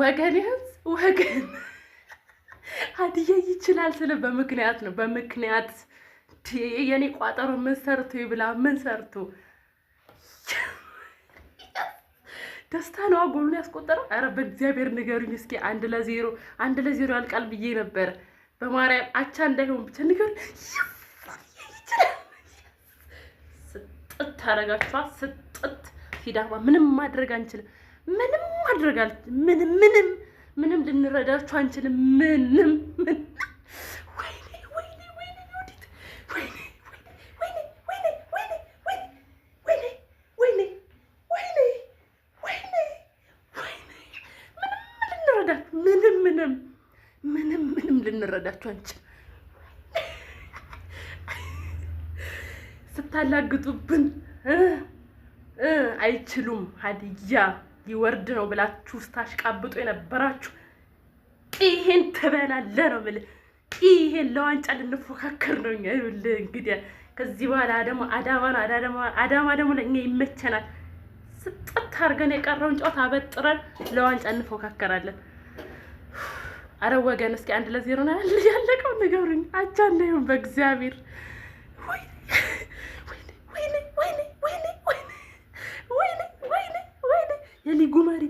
ወገን ወገን ሀዲያ ይችላል ስለ በምክንያት ነው በምክንያት የኔ ቋጠሮ ምን ሰርቶ ይብላ ምን ሰርቶ ደስታ ነው ጎሉን ያስቆጠረው። ኧረ በእግዚአብሔር ንገሩኝ እስኪ 1-0 ያልቃል ብዬ ነበር። በማርያም አቻ እንዳይሆን ብቻ ንገሩኝ። ስጥት ታረጋችኋ ስጥት ሲዳማ ምንም ማድረግ አንችልም። ምንም ልንረዳችሁ አንችልም። ምንም ምንም ልንረዳችሁ አንችልም። ስታላግጡብን አይችሉም ሀዲያ ይወርድ ነው ብላችሁ ስታሽቃብጡ የነበራችሁ ይሄን ተበላለ ነው ማለት ይሄን ለዋንጫ ልንፎካከር ነው። እንግዲህ ከዚህ በኋላ ደግሞ አዳማ ደግሞ ለኛ ይመቸናል። ስጥት አድርገን የቀረውን ጨዋታ አበጥረን ለዋንጫ እንፎካከራለን። አረ ወገን እስኪ 1-0 ነው ያለቀው ንገሩኝ። አቻ እንዳይሆን በእግዚአብሔር ወይኔ የሊጉ መሪ